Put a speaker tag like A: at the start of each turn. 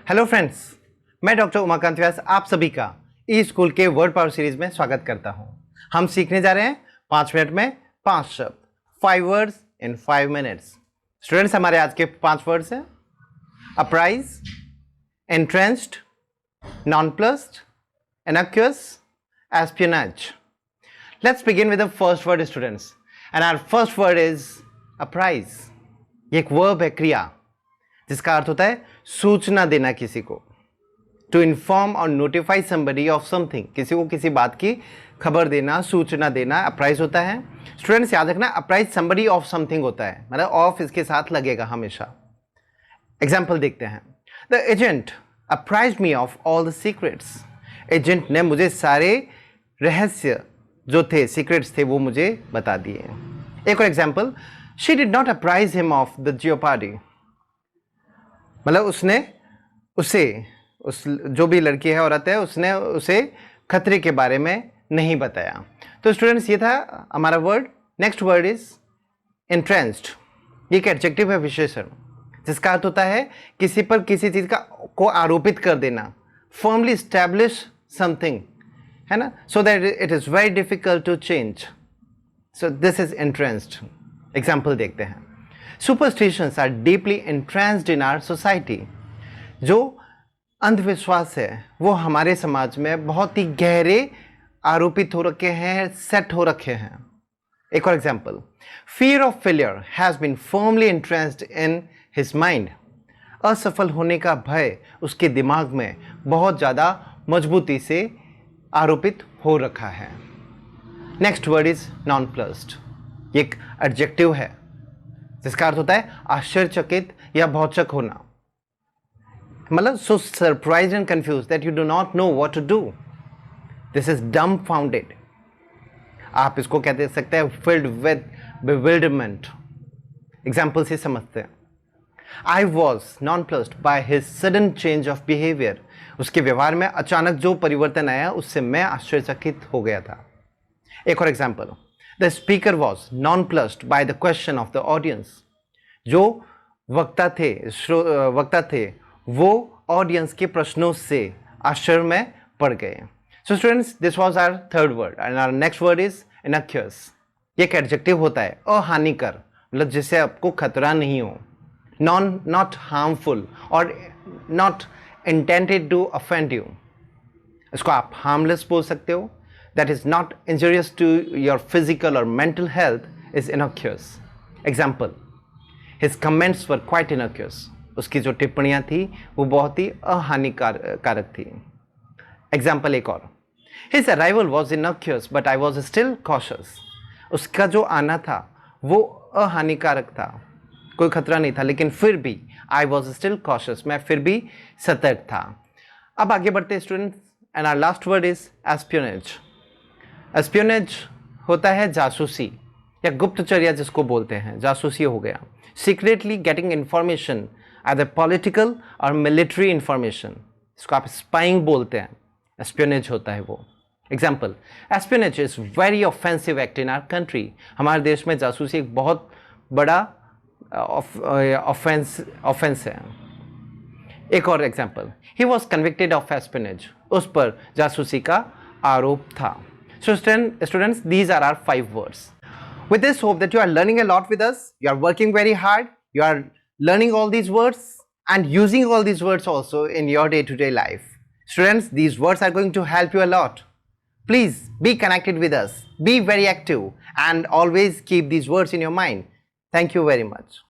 A: Hello friends, मैं doctor Umakant व्यास आप सभी का ई स्कूल के वर्ड पावर सीरीज में स्वागत करता हूं। हम सीखने जा रहे हैं 5 मिनट में 5 शब्द, 5 वर्ड्स इन 5 मिनट्स। स्टूडेंट्स, हमारे आज के 5 वर्ड्स हैं apprise, entranced, nonplussed, innocuous, espionage. Let's begin with the first word students, and our first word is apprise. ये एक वर्ब है, क्रिया, जिसका अर्थ होता है सूचना देना किसी को। टू इन्फॉर्म और नोटिफाई समबडी ऑफ समथिंग, किसी को किसी बात की खबर देना, सूचना देना अप्राइज होता है। स्टूडेंट्स याद रखना, अप्राइज समबडी ऑफ समथिंग होता है, मतलब ऑफ इसके साथ लगेगा हमेशा। एग्जाम्पल देखते हैं। The agent apprise me of all the secrets. Agent ने मुझे सारे रहस्य जो थे, सीक्रेट्स थे, वो मुझे बता दिए। एक और example, she did not apprise him of the jeopardy. मतलब उस जो भी लड़की है, औरत है, उसने उसे खतरे के बारे में नहीं बताया। तो स्टूडेंट्स, ये था हमारा वर्ड। Next word is एंट्रेंस्ड। ये एक एडजेक्टिव है, विशेषण, जिसका अर्थ होता है किसी पर किसी चीज़ को आरोपित कर देना, फर्मली स्टैब्लिश समथिंग, है ना, so that it is very difficult to change. So this is entrenched. Example देखते हैं। Superstitions are deeply entrenched in our society. जो अंधविश्वास है वो हमारे समाज में बहुत ही गहरे आरोपित हो रखे हैं, सेट हो रखे हैं। एक और example, fear of failure has been firmly entrenched in his mind. असफल होने का भय उसके दिमाग में बहुत ज़्यादा मजबूती से आरोपित हो रखा है। Next word is nonplussed. एक एडजेक्टिव है, जिसका अर्थ होता है आश्चर्यचकित या भौचक होना, मतलब so surprise and confuse that you do not know what to do. This is dumbfounded. आप इसको कहते सकते हैं फिल्ड विद बिविल्डरमेंट। एग्जाम्पल से समझते हैं। I was nonplussed by his sudden change of behaviour. उसके व्यवहार में अचानक जो परिवर्तन आया, उससे मैं आश्चर्यचकित हो गया था। एक और example, the speaker was nonplussed by the question of the audience. जो वक्ता थे वो ऑडियंस के प्रश्नों से आश्चर्य में पड़ गए। So students, this was our third word, and our next word is innocuous. ये एक एडजेक्टिव होता है, अहानिकर, मतलब जिससे आपको खतरा नहीं हो, नॉट हार्मफुल और not intended to offend you. इसको आप हार्मलेस बोल सकते हो। That is not injurious to your physical or mental health is innocuous. Example, his comments were quite innocuous. उसकी जो टिप्पणियाँ थी वो बहुत ही अहानिकारक थी। Example एक और, his arrival was innocuous but I was still cautious. उसका जो आना था वो अहानिकारक था, कोई खतरा नहीं था, लेकिन फिर भी I was still cautious, मैं फिर भी सतर्क था। अब आगे बढ़ते हैं students, and our last word is espionage. Espionage होता है जासूसी या गुप्तचर्या, जिसको बोलते हैं, जासूसी हो गया। Secretly getting information, either political और मिलिट्री इंफॉर्मेशन, इसको आप स्पाइंग बोलते हैं, एस्पियोनेज होता है वो। Example, espionage is very offensive act in our country. हमारे देश में जासूसी एक बहुत बड़ा ऑफेंस है। एक और example, he was convicted of espionage, उस पर जासूसी का आरोप था। So students, these are our 5 words. With this, hope that you are learning a lot with us. You are working very hard. You are learning all these words and using all these words also in your day-to-day life. Students, these words are going to help you a lot. Please be connected with us. Be very active and always keep these words in your mind. Thank you very much.